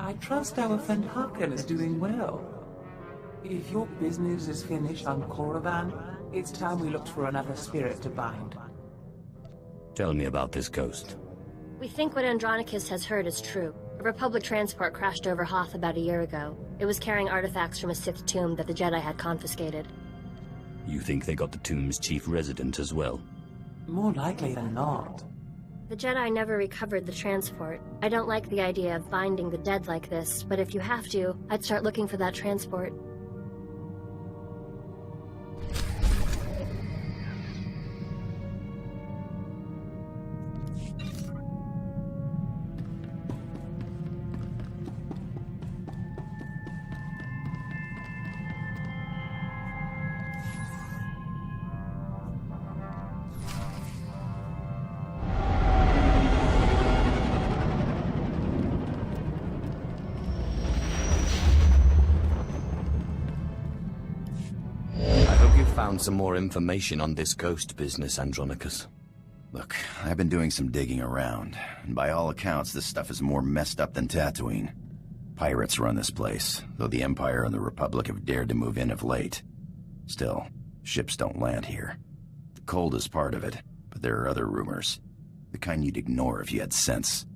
I trust our friend Harkin is doing well. If your business is finished on Korriban, it's time we looked for another spirit to bind. Tell me about this ghost. We think what Andronicus has heard is true. A Republic transport crashed over Hoth about a year ago. It was carrying artifacts from a Sith tomb that the Jedi had confiscated. You think they got the tomb's chief resident as well? More likely than not. The Jedi never recovered the transport. I don't like the idea of binding the dead like this, but if you have to, I'd start looking for that transport. Found some more information on this ghost business, Andronicus. Look, I've been doing some digging around, and by all accounts, this stuff is more messed up than Tatooine. Pirates run this place, though the Empire and the Republic have dared to move in of late. Still, ships don't land here. The cold is part of it, but there are other rumors. The kind you'd ignore if you had sense.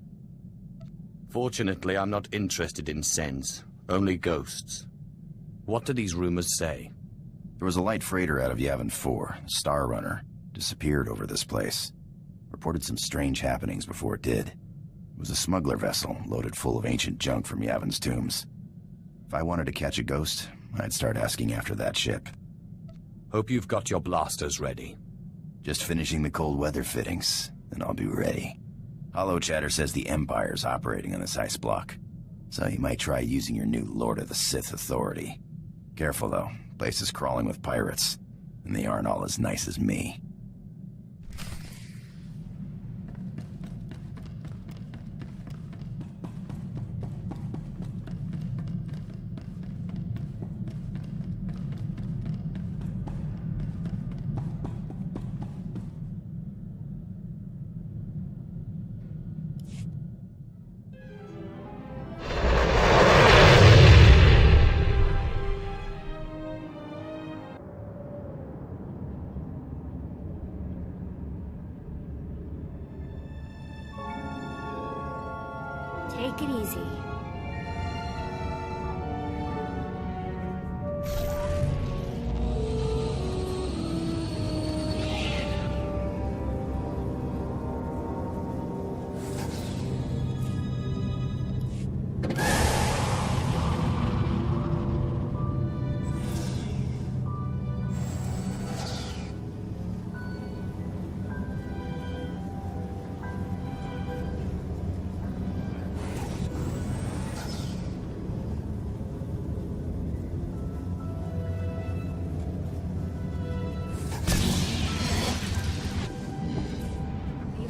Fortunately, I'm not interested in sense, only ghosts. What do these rumors say? There was a light freighter out of Yavin 4, the Star Runner, disappeared over this place. Reported some strange happenings before it did. It was a smuggler vessel loaded full of ancient junk from Yavin's tombs. If I wanted to catch a ghost, I'd start asking after that ship. Hope you've got your blasters ready. Just finishing the cold weather fittings, and I'll be ready. Hollow Chatter says the Empire's operating on this ice block, so you might try using your new Lord of the Sith authority. Careful though. Place is crawling with pirates, and they aren't all as nice as me. Take it easy.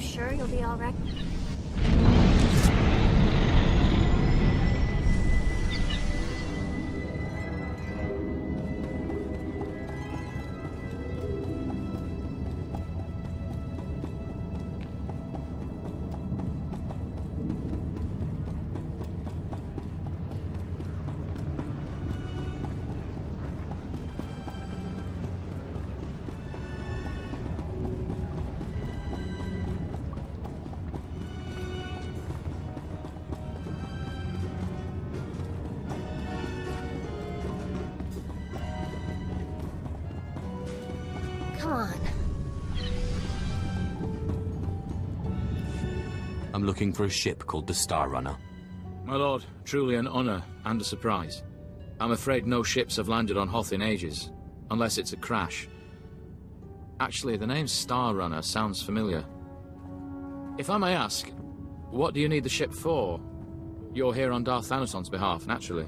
Sure you'll be all right? Come on. I'm looking for a ship called the Star Runner. My lord, truly an honor and a surprise. I'm afraid no ships have landed on Hoth in ages, unless it's a crash. Actually, the name Star Runner sounds familiar. If I may ask, what do you need the ship for? You're here on Darth Thanason's behalf, naturally.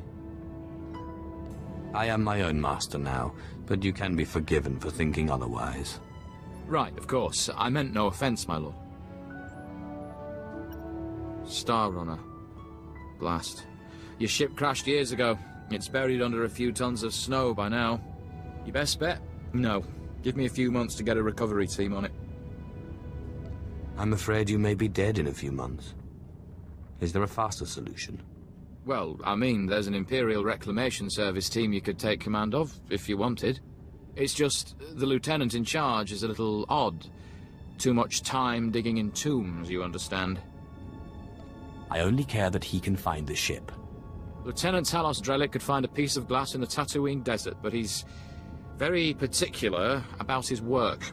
I am my own master now, but you can be forgiven for thinking otherwise. Right, of course. I meant no offense, my lord. Star Runner. Blast. Your ship crashed years ago. It's buried under a few tons of snow by now. Your best bet? No. Give me a few months to get a recovery team on it. I'm afraid you may be dead in a few months. Is there a faster solution? Well, I mean, there's an Imperial Reclamation Service team you could take command of, if you wanted. It's just, the lieutenant in charge is a little odd. Too much time digging in tombs, you understand. I only care that he can find the ship. Lieutenant Talos Drellick could find a piece of glass in the Tatooine desert, but he's very particular about his work.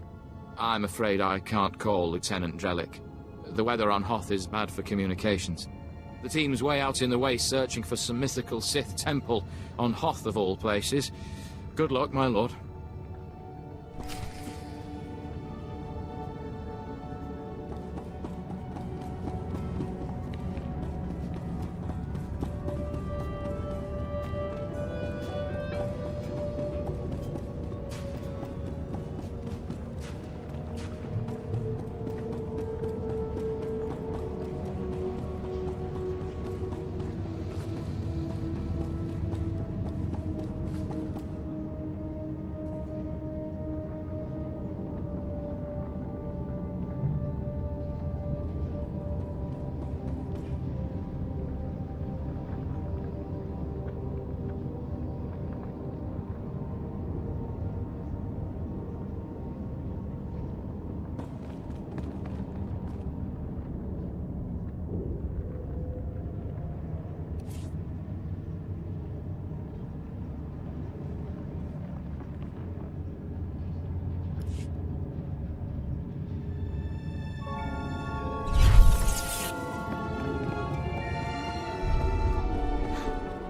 I'm afraid I can't call Lieutenant Drellick. The weather on Hoth is bad for communications. The team's way out in the waste searching for some mythical Sith temple on Hoth of all places. Good luck, my lord.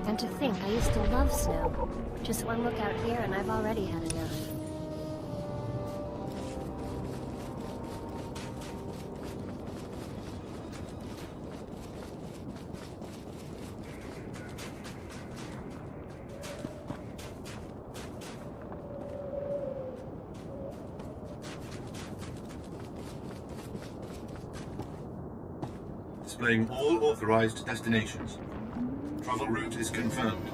And to think, I used to love snow. Just one look out here and I've already had enough. Displaying all authorized destinations. Travel route is confirmed.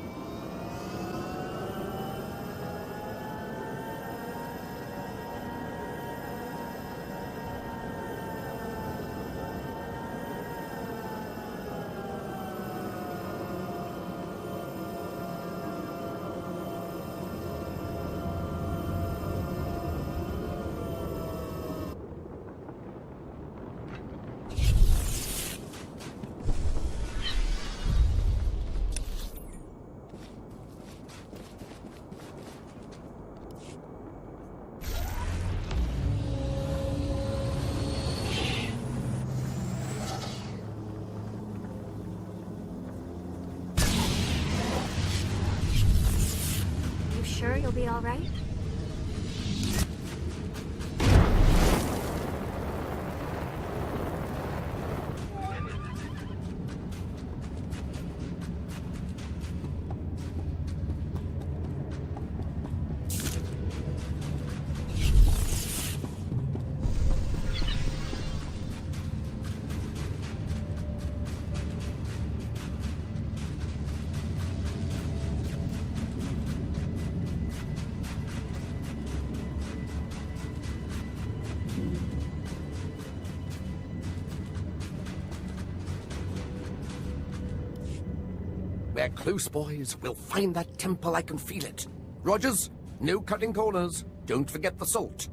Sure you'll be all right? We're close, boys. We'll find that temple. I can feel it. Rogers, no cutting corners. Don't forget the salt.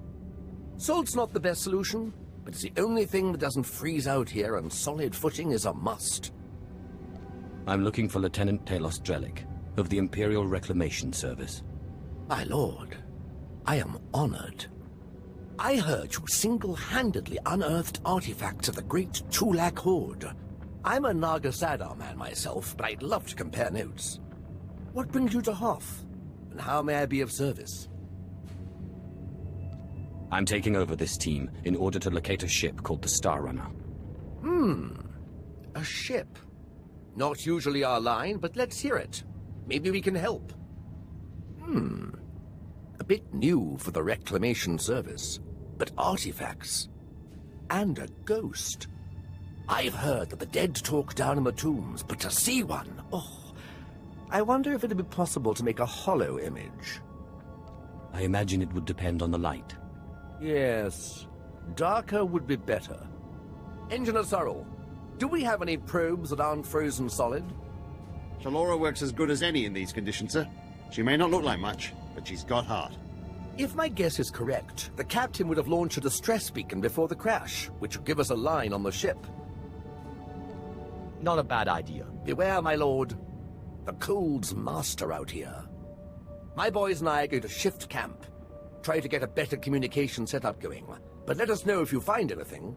Salt's not the best solution, but it's the only thing that doesn't freeze out here, and solid footing is a must. I'm looking for Lieutenant Talos Drellick of the Imperial Reclamation Service. My lord, I am honored. I heard you single-handedly unearthed artifacts of the great Tulak Horde. I'm a Naga Sadar man myself, but I'd love to compare notes. What brings you to Hoth, and how may I be of service? I'm taking over this team in order to locate a ship called the Star Runner. A ship. Not usually our line, but let's hear it. Maybe we can help. A bit new for the Reclamation Service, but artifacts. And a ghost. I've heard that the dead talk down in the tombs, but to see one, oh, I wonder if it'd be possible to make a hollow image. I imagine it would depend on the light. Yes, darker would be better. Engineer Sorrel, do we have any probes that aren't frozen solid? Shalora works as good as any in these conditions, sir. She may not look like much, but she's got heart. If my guess is correct, the captain would have launched a distress beacon before the crash, which would give us a line on the ship. Not a bad idea. Beware, my lord. The cold's master out here. My boys and I are going to shift camp. Try to get a better communication setup going. But let us know if you find anything.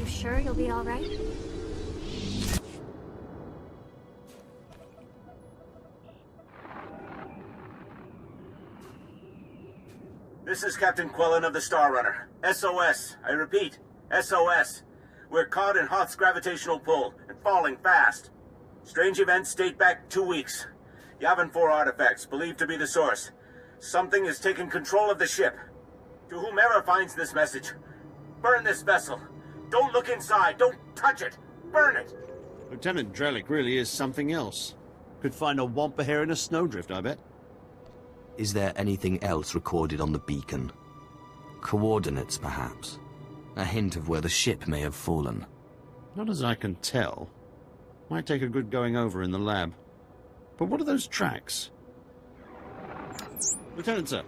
Sure you'll be all right? This is Captain Quellen of the Star Runner. SOS. I repeat, SOS. We're caught in Hoth's gravitational pull and falling fast. Strange events date back 2 weeks. Yavin 4 artifacts, believed to be the source. Something has taken control of the ship. To whomever finds this message, burn this vessel. Don't look inside. Don't touch it. Burn it. Lieutenant Drellick really is something else. Could find a wampa hair in a snowdrift, I bet. Is there anything else recorded on the beacon? Coordinates, perhaps? A hint of where the ship may have fallen? Not as I can tell. Might take a good going over in the lab. But what are those tracks? Lieutenant, sir.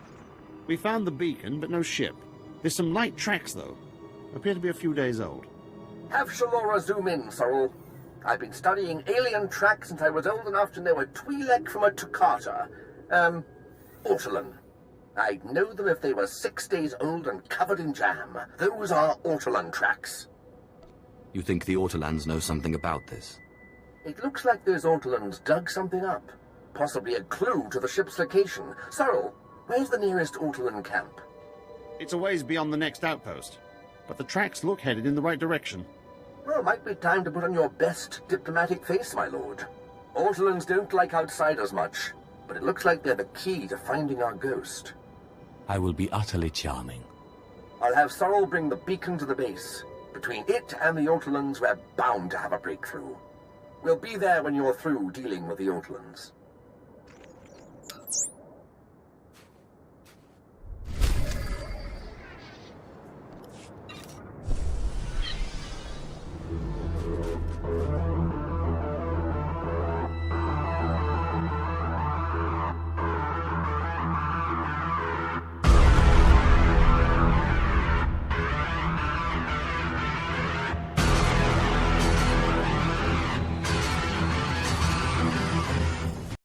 We found the beacon, but no ship. There's some light tracks, though. Appear to be a few days old. Have Shalora zoom in, Sorrel. I've been studying alien tracks since I was old enough to know a Twi'lek from a Toccata. Ortolan. I'd know them if they were 6 days old and covered in jam. Those are Ortolan tracks. You think the Ortolans know something about this? It looks like those Ortolans dug something up. Possibly a clue to the ship's location. Sorrel, where's the nearest Ortolan camp? It's a ways beyond the next outpost, but the tracks look headed in the right direction. Well, might be time to put on your best diplomatic face, my lord. Ortolans don't like outsiders much, but it looks like they're the key to finding our ghost. I will be utterly charming. I'll have Sorrel bring the beacon to the base. Between it and the Ortolans, we're bound to have a breakthrough. We'll be there when you're through dealing with the Ortolans.